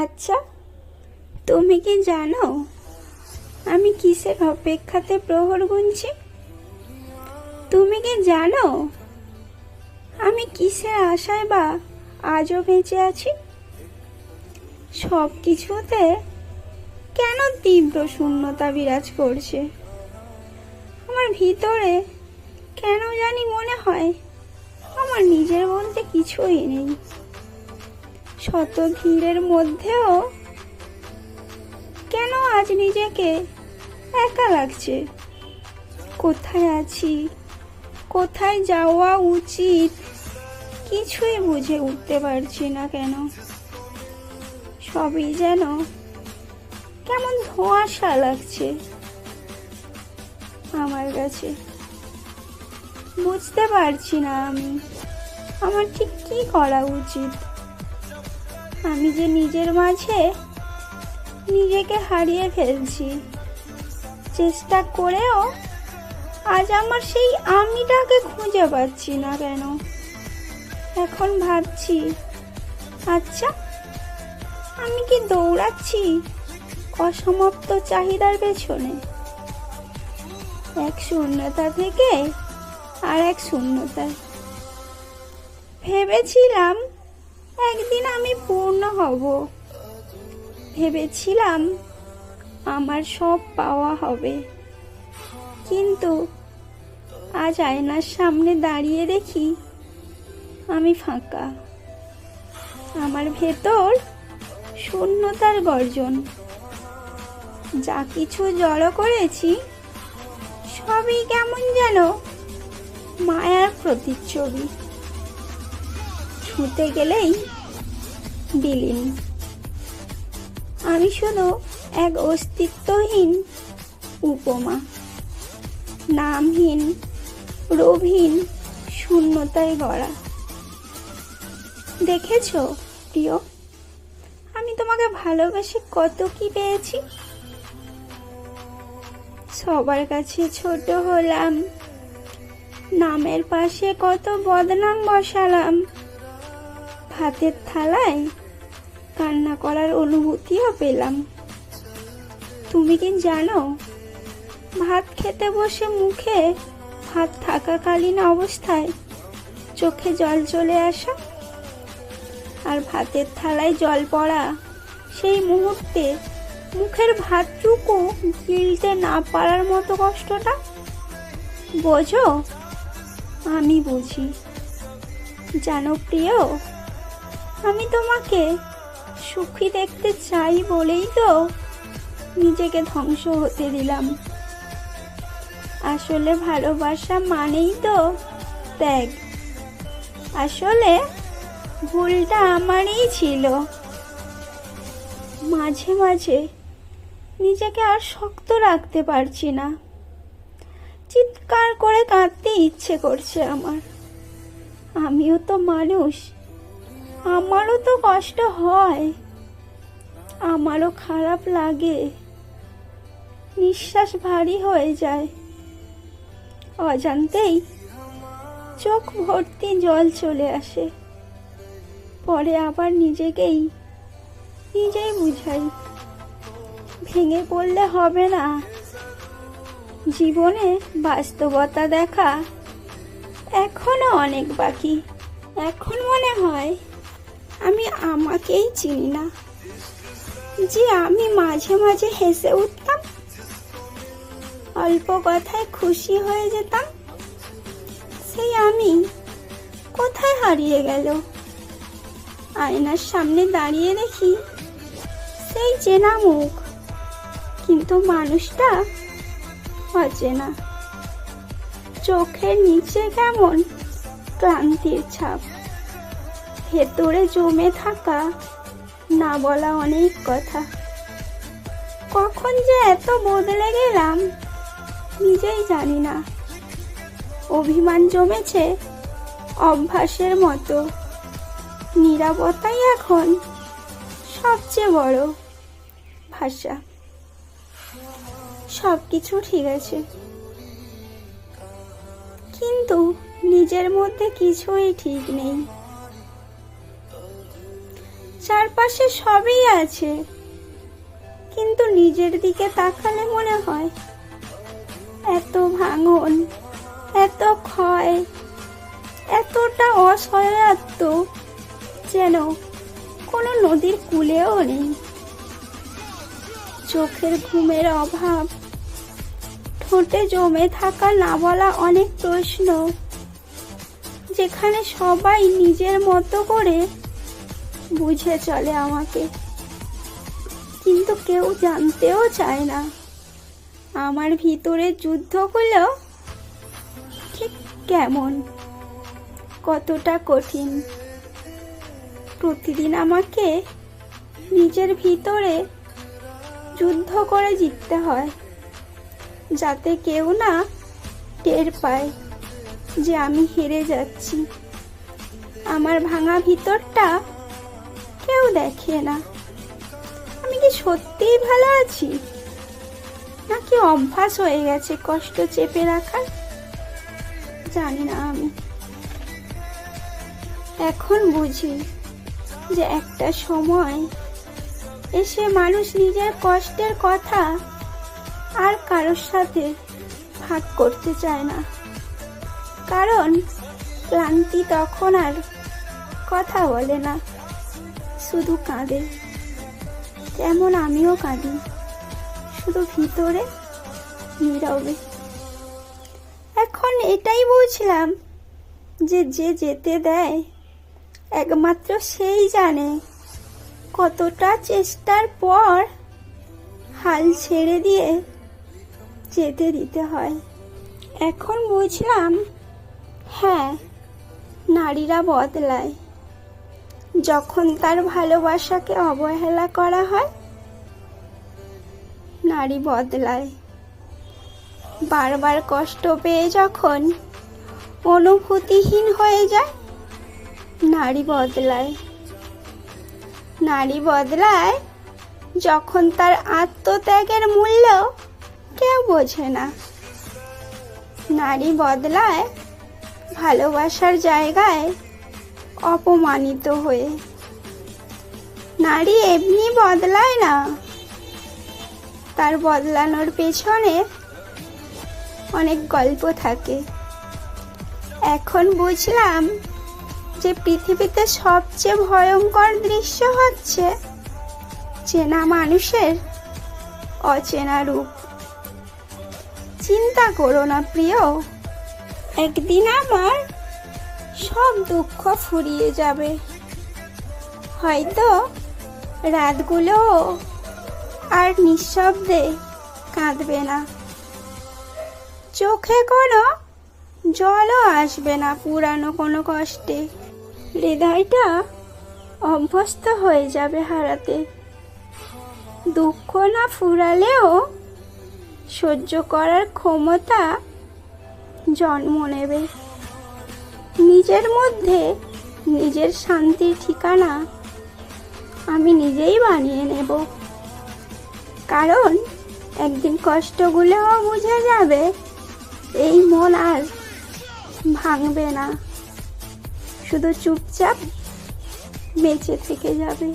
আচ্ছা, তুমি কি জানো আমি কিসের অপেক্ষাতে প্রহর গুনছি? তুমি কি জানো আমি কিসের আশায় বা আজও বেঁচে আছি? সব কিছুতে কেন তীব্র শূন্যতা বিরাজ করছে? আমার ভিতরে কেন জানি মনে হয় আমার নিজের বলতে কিছুই নেই। শত ভিড়ের মধ্যেও কেন আজ নিজেকে একা লাগছে? কোথায় আছি, কোথায় যাওয়া উচিত, কিছুই বুঝে উঠতে পারছি না কেন। সবই যেন কেমন ধোঁয়াশা লাগছে আমার কাছে। বুঝতে পারছি না আমি আমার ঠিক কি করা উচিত। আমি যে নিজের মাঝে নিজেকে হারিয়ে ফেলছি। চেষ্টা করেও আজ আমার সেই আমিটাকে খুঁজে পাচ্ছি না কেন। এখন ভাবছি, আচ্ছা, আমি কি দৌড়াচ্ছি অসমাপ্ত চাহিদার পেছনে? এক শূন্যতা থেকে আর এক শূন্যতায়। ভেবেছিলাম একদিন আমি পূর্ণ হব, ভেবেছিলাম আমার সব পাওয়া হবে, কিন্তু আজ আয়নার সামনে দাঁড়িয়ে দেখি আমি ফাঁকা। আমার ভেতর শূন্যতার গর্জন। যা কিছু জড়ো করেছি সবই কেমন যেন মায়ার প্রতিচ্ছবি। ছুঁতে গেলেই বিলীন। আমি শুধু এক অস্তিত্বহীন উপমা, নামহীন, রূপহীন শূন্যতায় গড়া। দেখেছো প্রিয়, আমি তোমাকে ভালোবেসে কত কি পেয়েছি। সবার কাছে ছোট হলাম, নামের পাশে কত বদনাম বসালাম। ভাতের থালায় কান্না করার অনুভূতিও পেলাম। তুমি কি জানো, ভাত খেতে বসে মুখে ভাত থাকাকালীন অবস্থায় চোখে জল চলে আসা, আর ভাতের থালায় জল পড়া সেই মুহূর্তে মুখের ভাতটুকু গিলতে না পারার মতো কষ্টটা? বোঝো? আমি বুঝি। জানো প্রিয়, আমি তোমাকে সুখী দেখতে চাই বলেই তো নিজেকে ধ্বংস হতে দিলাম। আসলে ভালোবাসা মানেই তো ত্যাগ। আসলে ভুলটা আমারই ছিল। মাঝে মাঝে নিজেকে আর শক্ত রাখতে পারছি না। চিৎকার করে কাঁদতে ইচ্ছে করছে আমার। আমিও তো মানুষ, আমারও তো কষ্ট হয়, আমারও খারাপ লাগে, নিঃশ্বাস ভারী হয়ে যায়। অজান্তেই চোখ ভর্তি জল চলে আসে। পরে আবার নিজেই বুঝাই, ভেঙে পড়লে হবে না। জীবনে বাস্তবতা দেখা এখনো অনেক বাকি। এখন মনে হয় আমি আমাকেই চিনি না। যে আমি মাঝে মাঝে হেসে উঠতাম, অল্প কথায় খুশি হয়ে যেতাম, সেই আমি কোথায় হারিয়ে গেল? আয়নার সামনে দাঁড়িয়ে দেখি সেই চেনা মুখ, কিন্তু মানুষটা অচেনা। চোখের নিচে কেমন ক্লান্তির ছাপ, ভেতরে জমে থাকা না বলা অনেক কথা। কখন যে এত বদলে গেলাম নিজেই জানি না। অভিমান জমেছে অভ্যাসের মতো। নীরবতাই এখন সবচেয়ে বড় ভাষা। সবকিছু ঠিক আছে, কিন্তু নিজের মধ্যে কিছুই ঠিক নেই। চারপাশে সবই আছে, কিন্তু নিজের দিকে তাকালে মনে হয় এত ভাঙন, এত ক্ষয়, এতটা অসহায়ত্ব, যেন কোনো নদীর কূলেও নেই। চোখের ঘুমের অভাব, ঠোঁটে জমে থাকা না বলা অনেক প্রশ্ন, যেখানে সবাই নিজের মতো করে বুঝে চলে আমাকে, কিন্তু কেউ জানতেও চায় না আমার ভিতরের যুদ্ধগুলো ঠিক কেমন, কতটা কঠিন। প্রতিদিন আমাকে নিজের ভিতরে যুদ্ধ করে জিততে হয়, যাতে কেউ না টের পায় যে আমি হেরে যাচ্ছি। আমার ভাঙা ভিতরটা কেউ দেখে না। আমি কি সত্যিই ভালো আছি, নাকি অভ্যাস হয়ে গেছে কষ্ট চেপে রাখার? জানি না। আমি এখন বুঝি যে একটা সময় এসে মানুষ নিজের কষ্টের কথা আর কারোর সাথে ভাগ করতে চায় না, কারণ ক্লান্তি তখন আর কথা বলে না, শুধু কাঁদে। তেমন আমিও কাঁদি, শুধু ভিতরে নীরবে। এখন এটাই বুঝলাম যে যে যেতে দেয় একমাত্র সেই জানে কতটা চেষ্টার পর হাল ছেড়ে দিয়ে যেতে দিতে হয়। এখন বুঝলাম, হ্যাঁ, নারীরা বদলায়। যখন তার ভালোবাসাকে অবহেলা করা হয়, নারী বদলায়। বারবার কষ্ট পেয়ে যখন অনুভূতিহীন হয়ে যায়, নারী বদলায়। নারী বদলায় যখন তার আত্মত্যাগের মূল্য কেউ বোঝে না। নারী বদলায় ভালোবাসার জায়গায় অপমানিত হয়ে। নারী এমনি বদলায় না, তার বদলানোর পেছনে অনেক গল্প থাকে। এখন বুঝলাম যে পৃথিবীতে সবচেয়ে ভয়ঙ্কর দৃশ্য হচ্ছে চেনা মানুষের অচেনা রূপ। চিন্তা করো না প্রিয়, একদিন আমার সব দুঃখ ফুরিয়ে যাবে। হয়তো রাতগুলো আর নিঃশব্দে কাঁদবে না, চোখে কোনো জলও আসবে না পুরানো কোনো কষ্টে। হৃদয়টা অভ্যস্ত হয়ে যাবে হারাতে। দুঃখ না ফুরালেও সহ্য করার ক্ষমতা জন্ম নেবে। নিজের মধ্যে নিজের শান্তির ঠিকানা আমি নিজেই বানিয়ে নেব, কারণ একদিন কষ্টগুলোও বুঝে যাবে, এই মন আর ভাঙবে না, শুধু চুপচাপ বেঁচে থেকে যাবে।